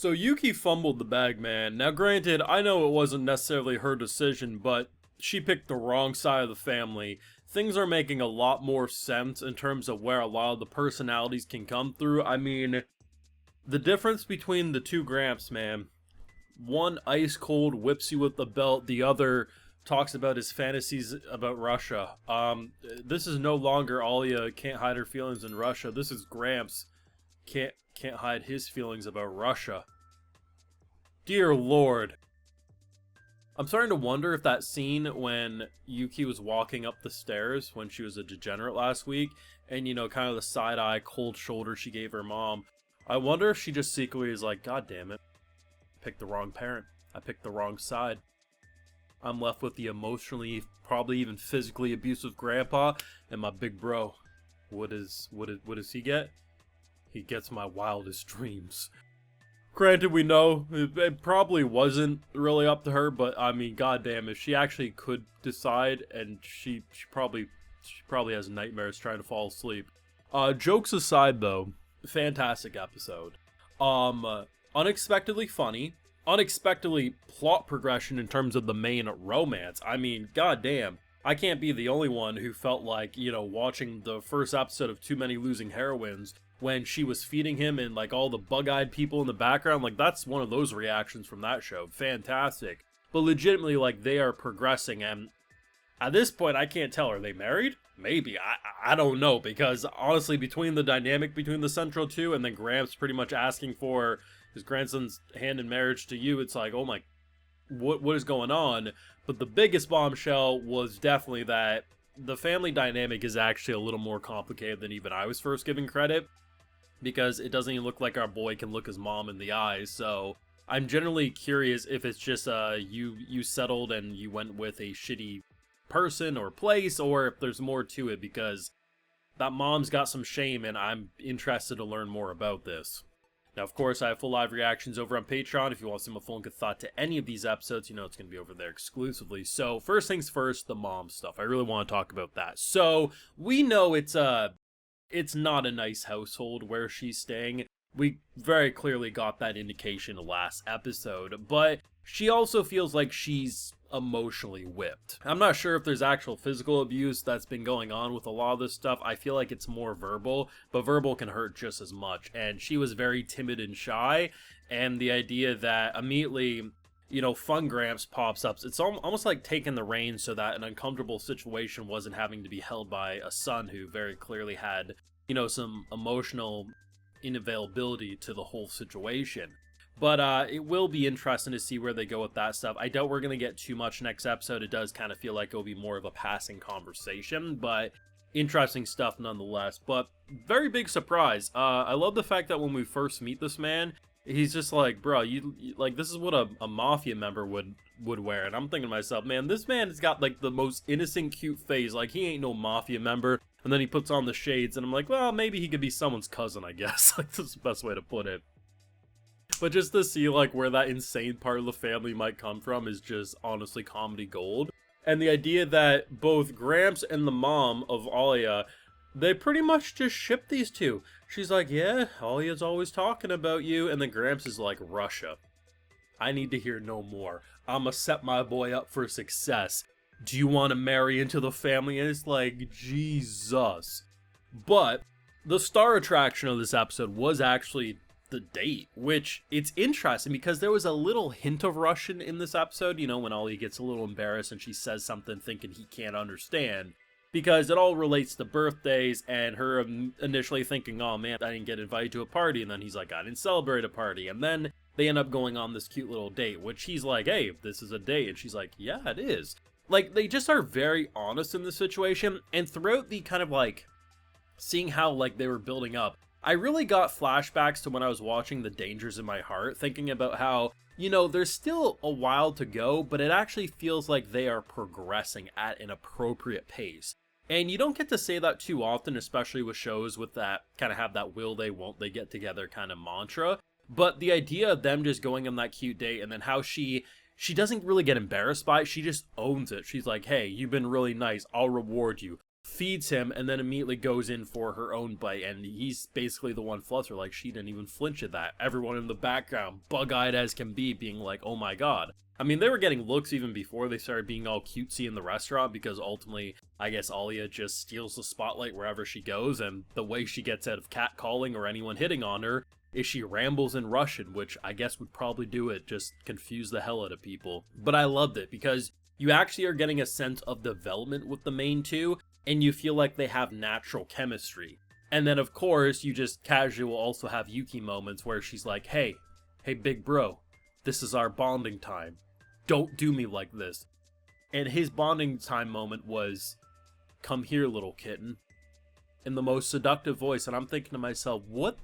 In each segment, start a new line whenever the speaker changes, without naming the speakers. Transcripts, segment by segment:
So Yuki fumbled the bag, man. Now granted, I know it wasn't necessarily her decision, but she picked the wrong side of the family. Things are making a lot more sense in terms of where a lot of the personalities can come through. I mean, the difference between the two Gramps, man. One ice cold whips you with the belt, the other talks about his fantasies about Russia. This is no longer Alia can't hide her feelings in Russia. This is Gramps can't hide his feelings about Russia. Dear Lord. I'm starting to wonder if that scene when Yuki was walking up the stairs when she was a degenerate last week, and kind of the side-eye cold shoulder she gave her mom, I wonder if she just secretly is like, God damn it, I picked the wrong parent. I picked the wrong side. I'm left with the emotionally, probably even physically abusive grandpa and my big bro. What does he get? He gets my wildest dreams. Granted, we know it probably wasn't really up to her, but I mean, goddamn, if she actually could decide, and she probably has nightmares trying to fall asleep. Jokes aside, though, fantastic episode. Unexpectedly funny, unexpectedly plot progression in terms of the main romance. I mean, goddamn, I can't be the only one who felt like, watching the first episode of Too Many Losing Heroines when she was feeding him and like all the bug-eyed people in the background. Like, that's one of those reactions from that show. Fantastic. But legitimately, like, they are progressing, and at this point, I can't tell. Are they married? Maybe. I don't know, because honestly, between the dynamic between the central two and then Gramps pretty much asking for his grandson's hand in marriage to you, it's like, oh my, what is going on? But the biggest bombshell was definitely that the family dynamic is actually a little more complicated than even I was first giving credit, because it doesn't even look like our boy can look his mom in the eyes. So I'm generally curious if it's just you settled and you went with a shitty person or place, or if there's more to it, because that mom's got some shame, and I'm interested to learn more about this. Now, of course, I have full live reactions over on Patreon. If you want to see my full and good thought to any of these episodes, it's going to be over there exclusively. So, first things first, the mom stuff. I really want to talk about that. So, we know it's not a nice household where she's staying. We very clearly got that indication last episode, but she also feels like she's emotionally whipped. I'm not sure if there's actual physical abuse that's been going on with a lot of this stuff. I feel like it's more verbal, but verbal can hurt just as much. And she was very timid and shy, and the idea that immediately, Fun Gramps pops up, it's almost like taking the reins so that an uncomfortable situation wasn't having to be held by a son who very clearly had, some emotional unavailability to the whole situation. But it will be interesting to see where they go with that stuff. I doubt we're going to get too much next episode. It does kind of feel like it'll be more of a passing conversation, but interesting stuff nonetheless. But very big surprise. I love the fact that when we first meet this man, he's just like, bro, you like, this is what a mafia member would wear. And I'm thinking to myself, man, this man has got like the most innocent, cute face. Like, he ain't no mafia member. And then he puts on the shades, and I'm like, well, maybe he could be someone's cousin, I guess. Like, that's the best way to put it. But just to see, like, where that insane part of the family might come from is just honestly comedy gold. And the idea that both Gramps and the mom of Alia, they pretty much just ship these two. She's like, yeah, Alia's always talking about you. And then Gramps is like, Russia. I need to hear no more. I'ma set my boy up for success. Do you want to marry into the family? And it's like, Jesus. But the star attraction of this episode was actually the date, which it's interesting because there was a little hint of Russian in this episode, when Ollie gets a little embarrassed and she says something thinking he can't understand, because it all relates to birthdays and her initially thinking, oh man, I didn't get invited to a party, and then he's like, I didn't celebrate a party, and then they end up going on this cute little date, which he's like, hey, this is a date, and she's like, yeah, it is. Like, they just are very honest in the situation, and throughout the kind of like seeing how like they were building up, I really got flashbacks to when I was watching The Dangers in My Heart, thinking about how, there's still a while to go, but it actually feels like they are progressing at an appropriate pace. And you don't get to say that too often, especially with shows with that kind of have that will they, won't they get together kind of mantra. But the idea of them just going on that cute date, and then how she doesn't really get embarrassed by it, she just owns it. She's like, hey, you've been really nice, I'll reward you. feeds him, and then immediately goes in for her own bite, and he's basically the one fluster, like, she didn't even flinch at that. Everyone in the background, bug-eyed as can be, being like, oh my god. I mean, they were getting looks even before they started being all cutesy in the restaurant, because ultimately, I guess Alya just steals the spotlight wherever she goes, and the way she gets out of catcalling or anyone hitting on her is she rambles in Russian, which I guess would probably do it, just confuse the hell out of people. But I loved it, because you actually are getting a sense of development with the main two, and you feel like they have natural chemistry. And then, of course, you just casual also have Yuki moments where she's like, hey, big bro, this is our bonding time. Don't do me like this. And his bonding time moment was, come here, little kitten, in the most seductive voice. And I'm thinking to myself, what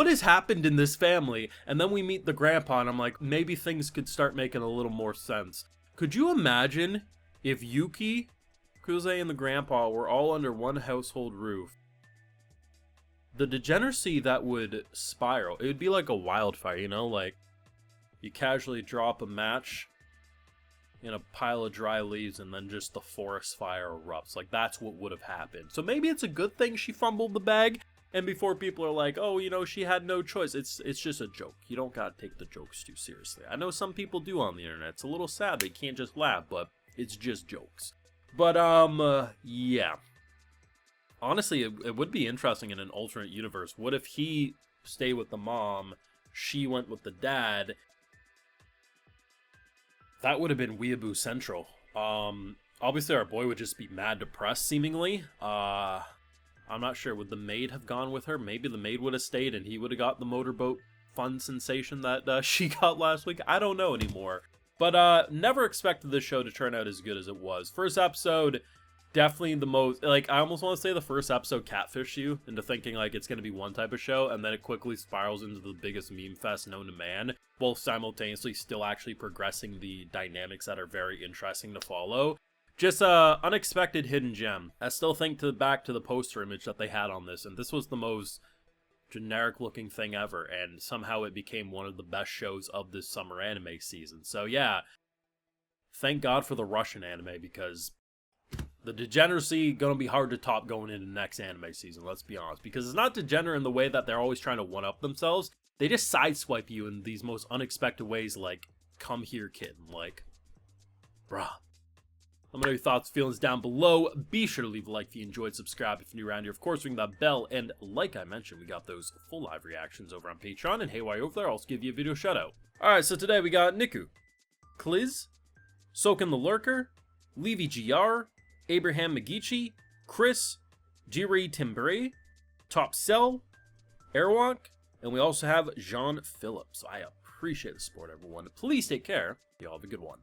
has happened in this family? And then we meet the grandpa, and I'm like, maybe things could start making a little more sense. Could you imagine if Yuki, Kuze, and the grandpa were all under one household roof? The degeneracy that would spiral, it would be like a wildfire, you know? Like, you casually drop a match in a pile of dry leaves, and then just the forest fire erupts. Like, that's what would have happened. So maybe it's a good thing she fumbled the bag, and before people are like, oh, you know, she had no choice. It's just a joke. You don't gotta take the jokes too seriously. I know some people do on the internet. It's a little sad they can't just laugh, but it's just jokes. But, yeah. Honestly, it would be interesting in an alternate universe. What if he stayed with the mom, she went with the dad? That would have been Weeaboo Central. Obviously our boy would just be mad depressed, seemingly. I'm not sure. Would the maid have gone with her? Maybe the maid would have stayed and he would have got the motorboat fun sensation that she got last week. I don't know anymore. But never expected this show to turn out as good as it was. First episode, definitely the most, like, I almost want to say the first episode catfished you into thinking, like, it's going to be one type of show, and then it quickly spirals into the biggest meme fest known to man, while simultaneously still actually progressing the dynamics that are very interesting to follow. Just a unexpected hidden gem. I still think back to the poster image that they had on this, and this was the most generic looking thing ever, and somehow it became one of the best shows of this summer anime season. So yeah, thank God for the Russian anime, because the degeneracy gonna be hard to top going into next anime season, let's be honest. Because it's not degenerate in the way that they're always trying to one-up themselves. They just sideswipe you in these most unexpected ways, like, come here, kid. Like, bruh. Let me know your thoughts, feelings down below. Be sure to leave a like if you enjoyed, subscribe if you're new around here. Of course, ring that bell, and like I mentioned, we got those full live reactions over on Patreon, and hey, while you're over there, I'll also give you a video shout-out. Alright, so today we got Niku, Kliz, Soken the Lurker, Levi GR, Abraham Magichi, Chris, Jiri Timbre, Top Cell, Airwalk, and we also have Jean Phillips. So I appreciate the support, everyone. Please take care. Y'all have a good one.